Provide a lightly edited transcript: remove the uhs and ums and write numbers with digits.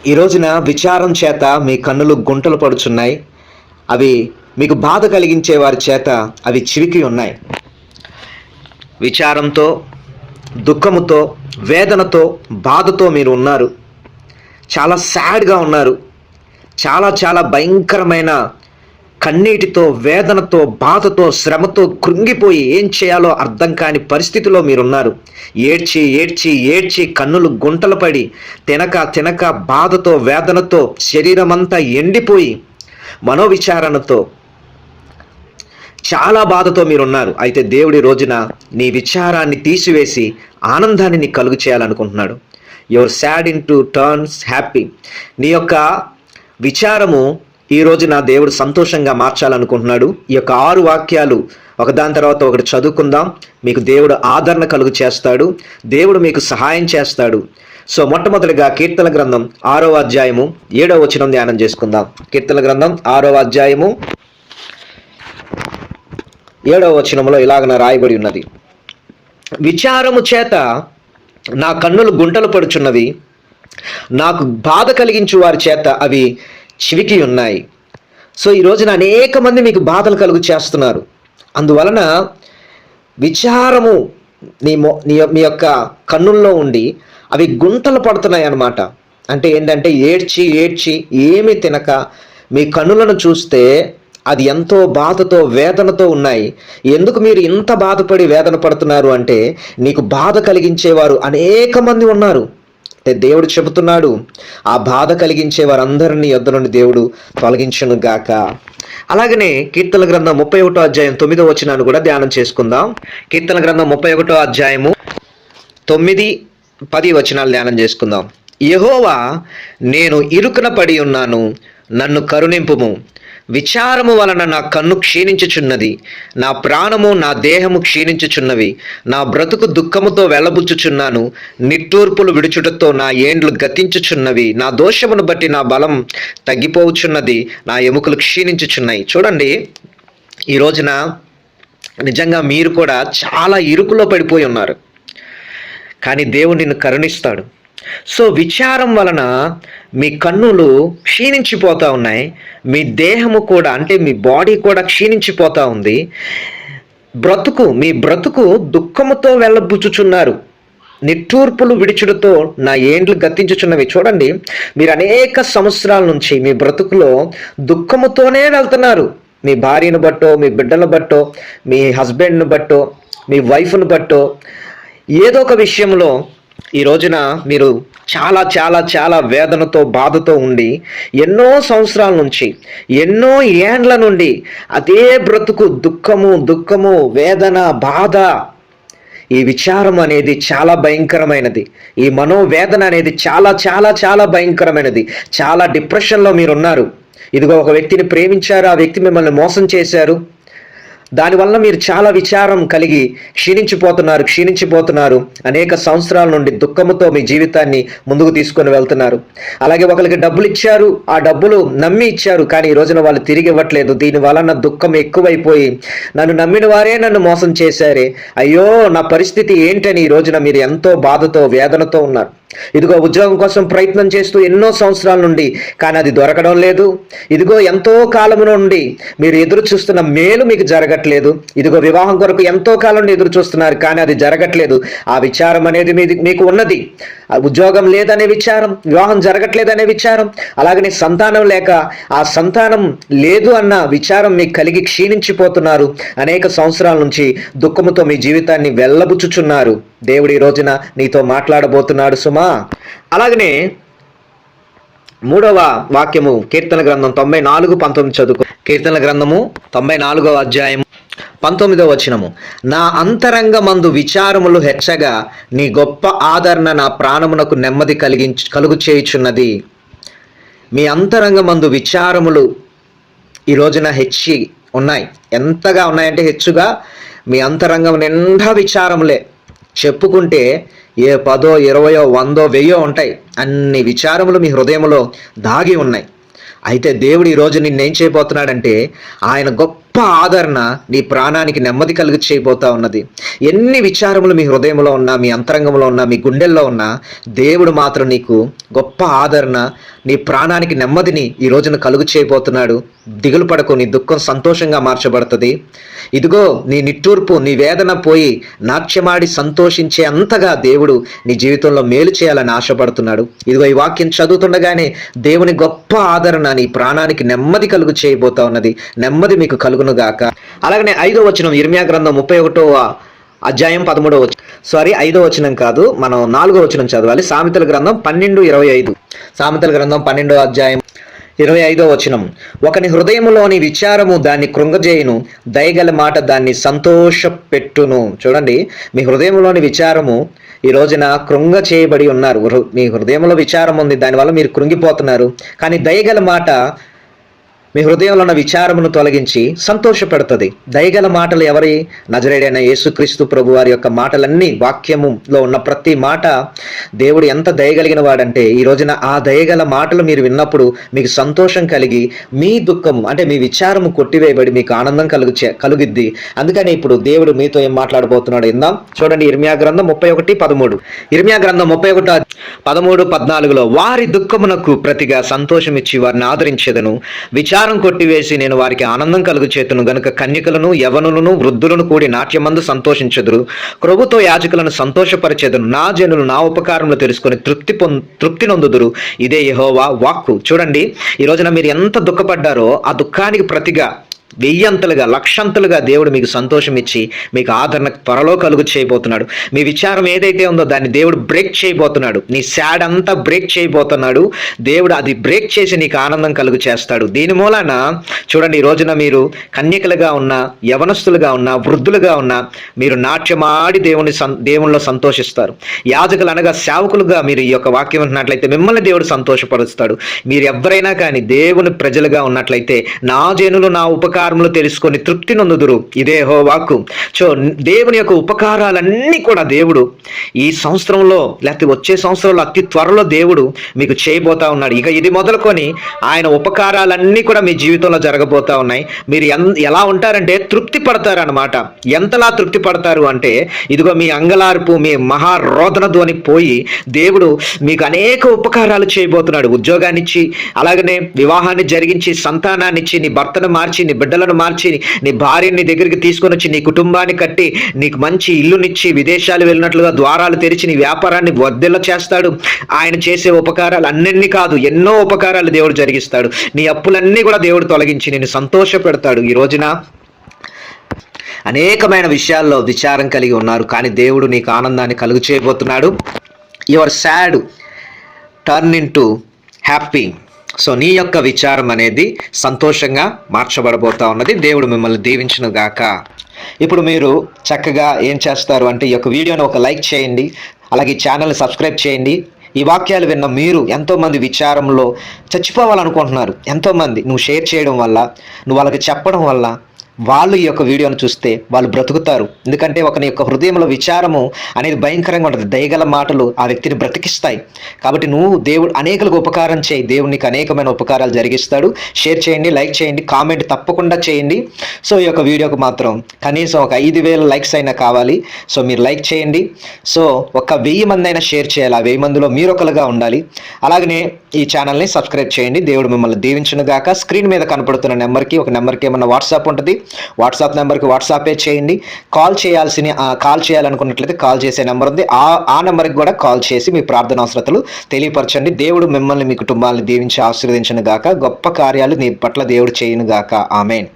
ఈ రోజున విచారం చేత మీ కన్నులు గుంటలు పడుచున్నాయి. అవి మీకు బాధ కలిగించే వారి చేత అవి చివికి ఉన్నాయి. విచారంతో, దుఃఖముతో, వేదనతో, బాధతో మీరు ఉన్నారు. చాలా సాడ్గా ఉన్నారు. చాలా చాలా భయంకరమైన కన్నీటితో, వేదనతో, బాధతో, శ్రమతో కృంగిపోయి ఏం చేయాలో అర్థం కాని పరిస్థితిలో మీరున్నారు. ఏడ్చి ఏడ్చి ఏడ్చి కన్నులు గుంటలు పడి తినక తినక బాధతో, వేదనతో శరీరమంతా ఎండిపోయి మనోవిచారణతో చాలా బాధతో మీరున్నారు. అయితే దేవుడి రోజున నీ విచారాన్ని తీసివేసి ఆనందాన్ని నీకు కలుగు చేయాలనుకుంటున్నాడు. Your sad into turns happy. నీ యొక్క విచారము ఈ రోజున దేవుడు సంతోషంగా మార్చాలనుకుంటున్నాడు. ఈ యొక్క 6 వాక్యాలు ఒకదాని తర్వాత ఒకటి చదువుకుందాం. మీకు దేవుడు ఆదరణ కలుగు చేస్తాడు. దేవుడు మీకు సహాయం చేస్తాడు. సో మొట్టమొదటిగా కీర్తన గ్రంథం 6వ అధ్యాయము 7వ వచనం ధ్యానం చేసుకుందాం. కీర్తన గ్రంథం 6వ అధ్యాయము 7వ వచనంలో ఇలాగన రాయబడి ఉన్నది. విచారము చేత నా కన్నులు గుంటలు పడుచున్నవి, నాకు బాధ కలిగించు వారి చేత అవి చివికి ఉన్నాయి. సో ఈ రోజున అనేక మంది మీకు బాధలు కలుగు చేస్తున్నారు. అందువలన విచారము మీ యొక్క కన్నుల్లో ఉండి అవి గుంటలు పడుతున్నాయి అన్నమాట. అంటే ఏంటంటే ఏడ్చి ఏడ్చి ఏమీ తినక మీ కన్నులను చూస్తే అది ఎంతో బాధతో, వేదనతో ఉన్నాయి. ఎందుకు మీరు ఇంత బాధపడి వేదన పడుతున్నారు అంటే నీకు బాధ కలిగించేవారు అనేక మంది ఉన్నారు. దేవుడు చెబుతున్నాడు, ఆ బాధ కలిగించే వారందరినీ యొద్ద నుండి దేవుడు తొలగించును గాక. అలాగనే కీర్తన గ్రంథం 31వ అధ్యాయం 9వ వచనాన్ని కూడా ధ్యానం చేసుకుందాం. కీర్తన గ్రంథం 31వ అధ్యాయము 9, 10 వచనాలు ధ్యానం చేసుకుందాం. యెహోవా, నేను ఇరుకున పడి ఉన్నాను, నన్ను కరుణింపుము. విచారము వలన నా కన్ను క్షీణించుచున్నది, నా ప్రాణము నా దేహము క్షీణించుచున్నవి. నా బ్రతుకు దుఃఖముతో వెళ్ళబుచ్చుచున్నాను, నిట్టూర్పులు విడుచుటతో నా ఏండ్లు గతించుచున్నవి. నా దోషమును బట్టి నా బలం తగ్గిపోవచ్చున్నది, నా ఎముకలు క్షీణించుచున్నాయి. చూడండి, ఈ రోజున నిజంగా మీరు కూడా చాలా ఇరుకులో పడిపోయి ఉన్నారు. కానీ దేవుడు నిన్ను కరుణిస్తాడు. సో విచారం వలన మీ కన్నులు క్షీణించిపోతూ ఉన్నాయి. మీ దేహము కూడా, అంటే మీ బాడీ కూడా క్షీణించిపోతూ ఉంది. మీ బ్రతుకు దుఃఖముతో వెళ్ళబుచ్చుచున్నారు, నిట్టూర్పులు విడిచుడుతో నా ఏండ్లు గతించుచున్నవి. చూడండి, మీరు అనేక సంవత్సరాల నుంచి మీ బ్రతుకులో దుఃఖముతోనే వెళ్తున్నారు. మీ భార్యను బట్టో, మీ బిడ్డను బట్టో, మీ హస్బెండ్ను బట్టో, మీ వైఫ్ను బట్టో, ఏదో ఒక విషయంలో ఈ రోజున మీరు చాలా చాలా చాలా వేదనతో, బాధతో ఉండి ఎన్నో సంవత్సరాల నుంచి, ఎన్నో ఏండ్ల నుండి అదే బ్రతుకు, దుఃఖము, వేదన, బాధ. ఈ విచారం అనేది చాలా భయంకరమైనది. ఈ మనోవేదన అనేది చాలా చాలా చాలా భయంకరమైనది. చాలా డిప్రెషన్లో మీరున్నారు. ఇదిగో ఒక వ్యక్తిని ప్రేమించారు, ఆ వ్యక్తి మిమ్మల్ని మోసం చేశారు. దానివల్ల మీరు చాలా విచారం కలిగి క్షీణించిపోతున్నారు. అనేక సంవత్సరాల నుండి దుఃఖముతో మీ జీవితాన్ని ముందుకు తీసుకొని వెళ్తున్నారు. అలాగే ఒకరికి డబ్బులు ఇచ్చారు, ఆ డబ్బులు నమ్మి ఇచ్చారు, కానీ ఈ రోజున వాళ్ళు తిరిగి ఇవ్వట్లేదు. దీని వలన దుఃఖం ఎక్కువైపోయి నన్ను నమ్మిన వారే నన్ను మోసం చేశారే, అయ్యో నా పరిస్థితి ఏంటని ఈ రోజున మీరు ఎంతో బాధతో, వేదనతో ఉన్నారు. ఇదిగో ఉద్యోగం కోసం ప్రయత్నం చేస్తూ ఎన్నో సంవత్సరాల నుండి, కానీ అది దొరకడం లేదు. ఇదిగో ఎంతో కాలం నుండి మీరు ఎదురు చూస్తున్న మేలు మీకు జరగట్లేదు. ఇదిగో వివాహం కొరకు ఎంతో కాలం నుండి ఎదురు చూస్తున్నారు, కానీ అది జరగట్లేదు. ఆ విచారం అనేది మీకు ఉన్నది. ఉద్యోగం లేదనే విచారం, వివాహం జరగట్లేదనే విచారం, అలాగనే సంతానం లేక ఆ సంతానం లేదు అన్న విచారం మీకు కలిగి క్షీణించిపోతున్నారు. అనేక సంవత్సరాల నుంచి దుఃఖముతో మీ జీవితాన్ని వెళ్ళబుచ్చుచున్నారు. దేవుడు ఈ రోజున నీతో మాట్లాడబోతున్నాడు సుమా. అలాగనే 3వ వాక్యము కీర్తన గ్రంథం 94:19 చదువుకో. కీర్తన గ్రంథము 94వ అధ్యాయం 19వ వచనము. నా అంతరంగమందు విచారములు హెచ్చగా నీ గొప్ప ఆదరణ నా ప్రాణమునకు నెమ్మది కలుగు చేయుచున్నది. మీ అంతరంగమందు విచారములు ఈ రోజున హెచ్చి ఉన్నాయి. ఎంతగా ఉన్నాయంటే హెచ్చుగా మీ అంతరంగం నిండా విచారములే. చెప్పుకుంటే ఏ 10, 20, 100, 1000 ఉంటాయి. అన్ని విచారములు మీ హృదయంలో దాగి ఉన్నాయి. అయితే దేవుడు ఈరోజు నిన్నేం చేయబోతున్నాడంటే ఆయన గొప్ప ఆదరణ నీ ప్రాణానికి నెమ్మది కలుగు చేయబోతా ఉన్నది. ఎన్ని విచారములు మీ హృదయంలో ఉన్నా, మీ అంతరంగంలో ఉన్నా, మీ గుండెల్లో ఉన్నా, దేవుడు మాత్రం నీకు గొప్ప ఆదరణ, నీ ప్రాణానికి నెమ్మదిని ఈ రోజున కలుగు చేయబోతున్నాడు. దిగులు పడకు, నీ దుఃఖం సంతోషంగా మార్చబడుతుంది. ఇదిగో నీ నిట్టూర్పు, నీ వేదన పోయి నాట్యమాడి సంతోషించే అంతగా దేవుడు నీ జీవితంలో మేలు చేయాలని ఆశపడుతున్నాడు. ఇదిగో ఈ వాక్యం చదువుతుండగానే దేవుని గొప్ప ఆదరణ నీ ప్రాణానికి నెమ్మది కలుగు చేయబోతా ఉన్నది. నెమ్మది మీకు కలుగును గాక. అలాగనే 5వ వచనం, ఇర్మీయా గ్రంథం 31వ అధ్యాయం 13వ వచనం. 5వ వచనం కాదు, మనం 4వ వచనం చదవాలి. సామెతల గ్రంథం 12:25. సామెతల గ్రంథం 12వ అధ్యాయం 25వ వచనం. ఒకని హృదయములోని విచారము దాన్ని కృంగజేయును, దయగల మాట దాన్ని సంతోషపెట్టును. చూడండి, మీ హృదయంలోని విచారము ఈ రోజున కృంగ చేయబడి ఉన్నారు. మీ హృదయంలో విచారం ఉంది, దానివల్ల మీరు కృంగిపోతున్నారు. కానీ దయగల మాట మీ హృదయంలో ఉన్న విచారమును తొలగించి సంతోషపెడుతుంది. దయగల మాటలు ఎవరి? నజరేయుడైన యేసుక్రీస్తు ప్రభు వారి యొక్క మాటలన్నీ, వాక్యములో ఉన్న ప్రతి మాట దేవుడు ఎంత దయగలిగిన వాడంటే, ఈ రోజున ఆ దయగల మాటలు మీరు విన్నప్పుడు మీకు సంతోషం కలిగి మీ దుఃఖము అంటే మీ విచారము కొట్టివేయబడి మీకు ఆనందం కలుగిద్ది. అందుకని ఇప్పుడు దేవుడు మీతో ఏం మాట్లాడబోతున్నాడు ఇందాం. చూడండి, ఇర్మీయా గ్రంథం 31:13. ఇర్మీయా గ్రంథం 31:13-14 వారి దుఃఖమునకు ప్రతిగా సంతోషం ఇచ్చి వారిని ఆదరించేదను, విచారం కొట్టివేసి నేను వారికి ఆనందం కలుగు చేతును గనుక కన్యకలను, యవనులను, వృద్ధులను కూడి నాట్యమందు సంతోషించెదరు, ప్రభుతో యాజకులను సంతోషపరిచెదను, నా జనులు నా ఉపకారములు తెలుసుకొని తృప్తి నొందుదురు. ఇదే యెహోవా వాక్కు. చూడండి, ఈ రోజున మీరు ఎంత దుఃఖపడ్డారో ఆ దుఃఖానికి ప్రతిగా 1000 లక్షంతలుగా దేవుడు మీకు సంతోషం ఇచ్చి మీకు ఆదరణ త్వరలో కలుగు చేయబోతున్నాడు. మీ విచారం ఏదైతే ఉందో దాన్ని దేవుడు బ్రేక్ చేయబోతున్నాడు. నీ సాడ్ అంతా బ్రేక్ చేయబోతున్నాడు దేవుడు. అది బ్రేక్ చేసి నీకు ఆనందం కలుగు చేస్తాడు. దీని మూలాన చూడండి, ఈ రోజున మీరు కన్యకలుగా ఉన్నా, యవనస్తులుగా ఉన్నా, వృద్ధులుగా ఉన్నా, మీరు నాట్యమాడి దేవునిలో సంతోషిస్తారు. యాజకులు అనగా సేవకులుగా మీరు ఈ యొక్క వాక్యం వింటున్నట్లయితే మిమ్మల్ని దేవుడు సంతోషపరుస్తాడు. మీరు ఎవరైనా కానీ దేవుని ప్రజలుగా ఉన్నట్లయితే నా జనులు నా ఉపకారములు తెలుసుకొని తృప్తి నొందుదురు. ఇదే యెహోవాకు. దేవుని యొక్క ఉపకారాలన్నీ కూడా దేవుడు ఈ సంవత్సరంలో లేకపోతే వచ్చే సంవత్సరంలో అతి త్వరలో దేవుడు మీకు చేయబోతా ఉన్నాడు. ఇక ఇది మొదలుకొని ఆయన ఉపకారాలన్నీ కూడా మీ జీవితంలో జరగబోతా ఉన్నాయి. మీరు ఎలా ఉంటారంటే తృప్తి పడతారనమాట. ఎంతలా తృప్తి పడతారు అంటే, ఇదిగో మీ అంగలార్పు, మీ మహారోదన ధ్వని పోయి దేవుడు మీకు అనేక ఉపకారాలు చేయబోతున్నాడు. ఉద్యోగాన్ని ఇచ్చి, అలాగనే వివాహాన్ని జరిగించి, సంతానాన్ని ఇచ్చి, నీ భర్తను మార్చి, నీ బిడ్డలను మార్చి, నీ భార్యని దగ్గరికి తీసుకొని వచ్చి, నీ కుటుంబాన్ని కట్టి, నీకు మంచి ఇల్లునిచ్చి, విదేశాలు వెళ్ళినట్లుగా ద్వారాలు తెరిచి నీ వ్యాపారాన్ని వర్ధిల్ల చేస్తాడు. ఆయన చేసే ఉపకారాలు అన్నింటినీ కాదు, ఎన్నో ఉపకారాలు దేవుడు జరిగిస్తాడు. నీ అప్పులన్నీ కూడా దేవుడు తొలగించి నిన్ను సంతోష పెడతాడు. ఈ రోజున అనేకమైన విషయాల్లో విచారం కలిగి ఉన్నారు, కానీ దేవుడు నీకు ఆనందాన్ని కలుగు చేయబోతున్నాడు. Your sad turn into happy. So నీ యొక్క విచారం అనేది సంతోషంగా మార్చబడబోతా ఉన్నది. దేవుడు మిమ్మల్ని దీవించును గాక. ఇప్పుడు మీరు చక్కగా ఏం చేస్తారు అంటే, ఈ యొక్క వీడియోని ఒక లైక్ చేయండి, అలాగే ఈ ఛానల్ని సబ్స్క్రైబ్ చేయండి. ఈ వాక్యాలు విన్న మీరు ఎంతోమంది విచారంలో చచ్చిపోవాలనుకుంటున్నారు. ఎంతోమంది నువ్వు షేర్ చేయడం వల్ల, నువ్వు వాళ్ళకి చెప్పడం వల్ల వాళ్ళు ఈ యొక్క వీడియోను చూస్తే వాళ్ళు బ్రతుకుతారు. ఎందుకంటే ఒకని యొక్క హృదయంలో విచారము అనేది భయంకరంగా ఉంటుంది. దయగల మాటలు ఆ వ్యక్తిని బ్రతికిస్తాయి. కాబట్టి నువ్వు దేవుడు అనేకులకు ఉపకారం చేయి, దేవుడు నీకు అనేకమైన ఉపకారాలు జరిగిస్తాడు. షేర్ చేయండి, లైక్ చేయండి, కామెంట్ తప్పకుండా చేయండి. సో ఈ యొక్క వీడియోకి మాత్రం కనీసం ఒక 5000 లైక్స్ అయినా కావాలి. సో మీరు లైక్ చేయండి. సో ఒక 1000 మంది అయినా షేర్ చేయాలి. ఆ 1000 మందిలో మీరు ఒకరుగా ఉండాలి. అలాగనే ఈ ఛానల్ని సబ్స్క్రైబ్ చేయండి. దేవుడు మిమ్మల్ని దీవించును గాక. స్క్రీన్ మీద కనపడుతున్న నెంబర్కి, ఒక నెంబర్కి ఏమన్నా వాట్సాప్ ఉంటుంది, వాట్సాప్ నెంబర్కి వాట్సాపే చేయండి. కాల్ చేయాలనుకున్నట్లయితే కాల్ చేసే నెంబర్ ఉంది. ఆ నెంబర్కి కూడా కాల్ చేసి మీ ప్రార్థన అవసరతలు తెలియపరచండి. దేవుడు మిమ్మల్ని, మీ కుటుంబాలను దీవించి ఆశీర్వదించును గాక. గొప్ప కార్యాలు నీ పట్ల దేవుడు చేయును గాక. ఆమేన్.